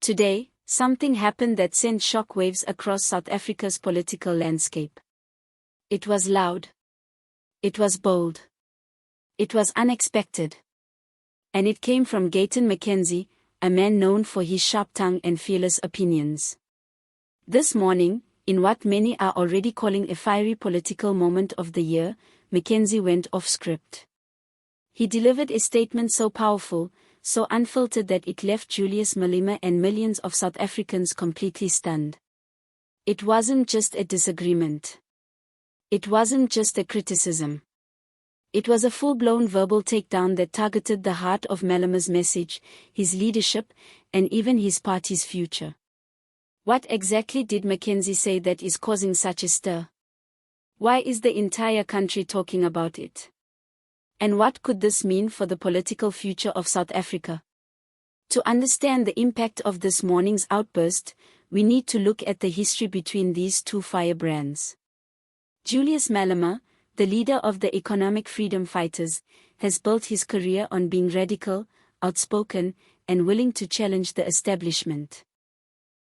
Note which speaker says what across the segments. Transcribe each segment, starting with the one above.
Speaker 1: Today, something happened that sent shockwaves across South Africa's political landscape. It was loud. It was bold. It was unexpected. And it came from Gayton McKenzie, a man known for his sharp tongue and fearless opinions. This morning, in what many are already calling a fiery political moment of the year, McKenzie went off script. He delivered a statement so powerful, so unfiltered that it left Julius Malema and millions of South Africans completely stunned. It wasn't just a disagreement. It wasn't just a criticism. It was a full-blown verbal takedown that targeted the heart of Malema's message, his leadership, and even his party's future. What exactly did McKenzie say that is causing such a stir? Why is the entire country talking about it? And what could this mean for the political future of South Africa? To understand the impact of this morning's outburst, we need to look at the history between these two firebrands. Julius Malema, the leader of the economic freedom fighters, has built his career on being radical, outspoken, and willing to challenge the establishment.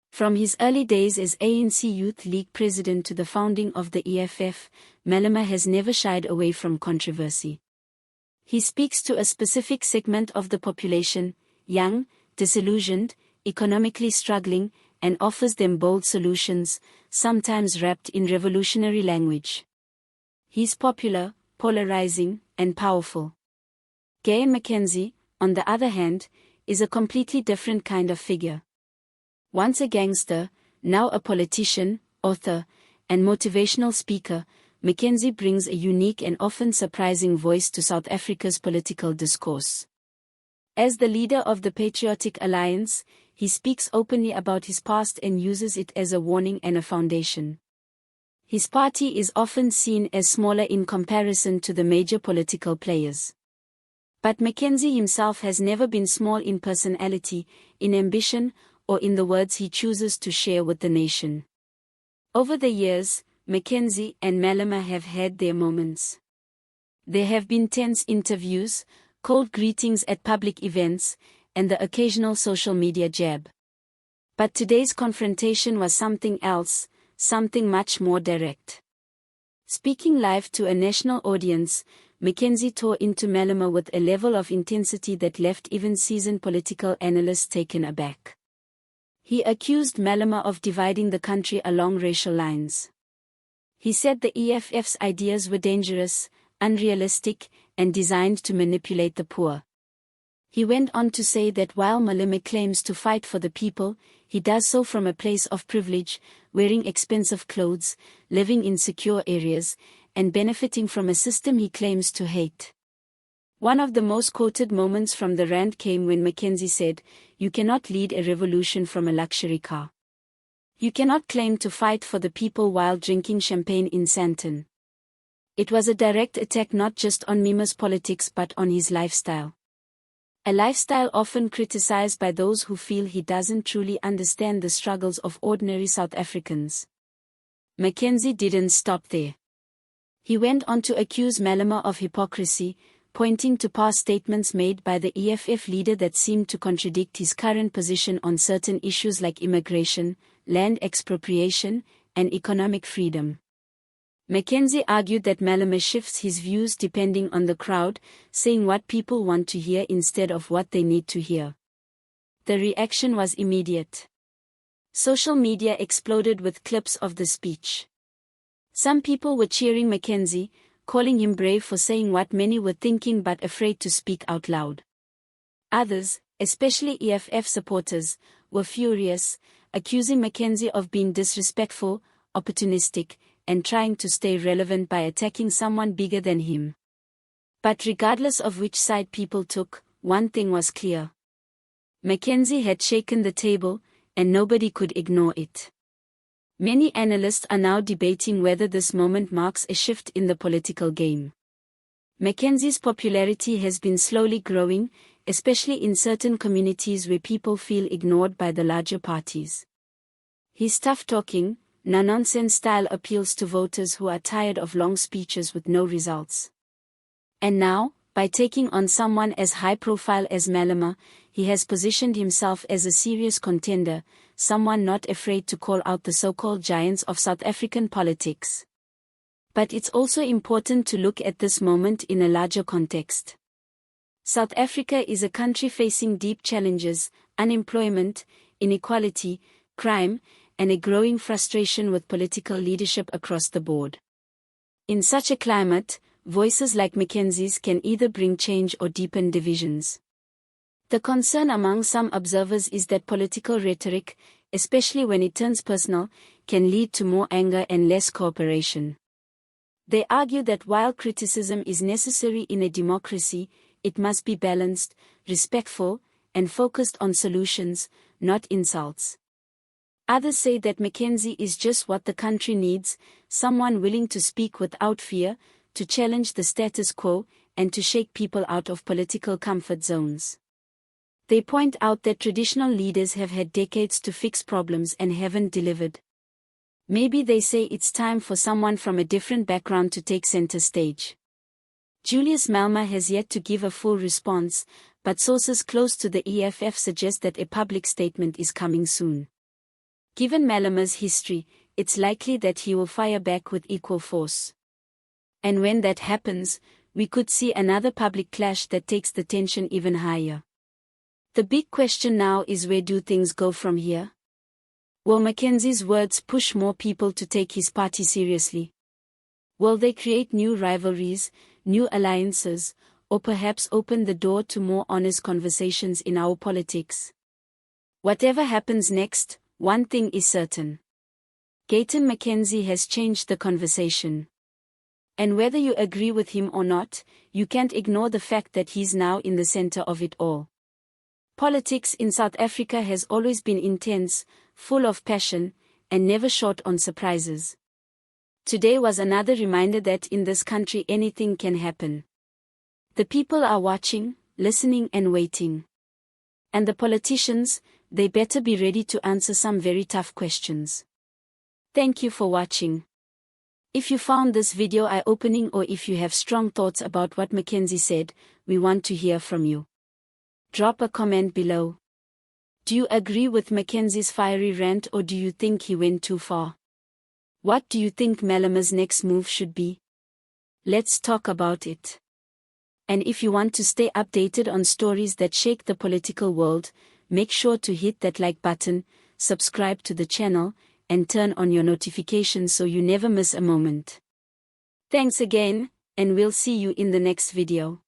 Speaker 1: From his early days as ANC Youth League president to the founding of the EFF, Malema has never shied away from controversy. He speaks to a specific segment of the population, young, disillusioned, economically struggling, and offers them bold solutions, sometimes wrapped in revolutionary language. He's popular, polarizing, and powerful. Gayton McKenzie, on the other hand, is a completely different kind of figure. Once a gangster, now a politician, author, and motivational speaker, McKenzie brings a unique and often surprising voice to South Africa's political discourse. As the leader of the Patriotic Alliance, he speaks openly about his past and uses it as a warning and a foundation. His party is often seen as smaller in comparison to the major political players. But McKenzie himself has never been small in personality, in ambition, or in the words he chooses to share with the nation. Over the years, McKenzie and Malema have had their moments. There have been tense interviews, cold greetings at public events, and the occasional social media jab. But today's confrontation was something else, something much more direct. Speaking live to a national audience, McKenzie tore into Malema with a level of intensity that left even seasoned political analysts taken aback. He accused Malema of dividing the country along racial lines. He said the EFF's ideas were dangerous, unrealistic, and designed to manipulate the poor. He went on to say that while Malema claims to fight for the people, he does so from a place of privilege, wearing expensive clothes, living in secure areas, and benefiting from a system he claims to hate. One of the most quoted moments from the rant came when McKenzie said, "You cannot lead a revolution from a luxury car. You cannot claim to fight for the people while drinking champagne in Sandton." It was a direct attack not just on Malema's politics but on his lifestyle. A lifestyle often criticized by those who feel he doesn't truly understand the struggles of ordinary South Africans. McKenzie didn't stop there. He went on to accuse Malema of hypocrisy, pointing to past statements made by the EFF leader that seemed to contradict his current position on certain issues like immigration, land expropriation, and economic freedom. McKenzie argued that Malema shifts his views depending on the crowd, saying what people want to hear instead of what they need to hear. The reaction was immediate. Social media exploded with clips of the speech. Some people were cheering McKenzie, calling him brave for saying what many were thinking but afraid to speak out loud. Others, especially EFF supporters, were furious, accusing McKenzie of being disrespectful, opportunistic, and trying to stay relevant by attacking someone bigger than him. But regardless of which side people took, one thing was clear. McKenzie had shaken the table, and nobody could ignore it. Many analysts are now debating whether this moment marks a shift in the political game. McKenzie's popularity has been slowly growing, especially in certain communities where people feel ignored by the larger parties. His tough-talking, no-nonsense style appeals to voters who are tired of long speeches with no results. And now, by taking on someone as high-profile as Malema, he has positioned himself as a serious contender, someone not afraid to call out the so-called giants of South African politics. But it's also important to look at this moment in a larger context. South Africa is a country facing deep challenges: unemployment, inequality, crime, and a growing frustration with political leadership across the board. In such a climate, voices like McKenzie's can either bring change or deepen divisions. The concern among some observers is that political rhetoric, especially when it turns personal, can lead to more anger and less cooperation. They argue that while criticism is necessary in a democracy, it must be balanced, respectful, and focused on solutions, not insults. Others say that McKenzie is just what the country needs: someone willing to speak without fear, to challenge the status quo, and to shake people out of political comfort zones. They point out that traditional leaders have had decades to fix problems and haven't delivered. Maybe they say it's time for someone from a different background to take center stage. Julius Malema has yet to give a full response, but sources close to the EFF suggest that a public statement is coming soon. Given Malema's history, it's likely that he will fire back with equal force. And when that happens, we could see another public clash that takes the tension even higher. The big question now is, where do things go from here? Will McKenzie's words push more people to take his party seriously? Will they create new rivalries, new alliances, or perhaps open the door to more honest conversations in our politics? Whatever happens next, one thing is certain: Gayton McKenzie has changed the conversation. And whether you agree with him or not, you can't ignore the fact that he's now in the center of it all. Politics in South Africa has always been intense, full of passion, and never short on surprises. Today was another reminder that in this country anything can happen. The people are watching, listening, and waiting. And the politicians, they better be ready to answer some very tough questions. Thank you for watching. If you found this video eye-opening, or if you have strong thoughts about what McKenzie said, we want to hear from you. Drop a comment below. Do you agree with McKenzie's fiery rant, or do you think he went too far? What do you think Malema's next move should be? Let's talk about it. And if you want to stay updated on stories that shake the political world, make sure to hit that like button, subscribe to the channel, and turn on your notifications so you never miss a moment. Thanks again, and we'll see you in the next video.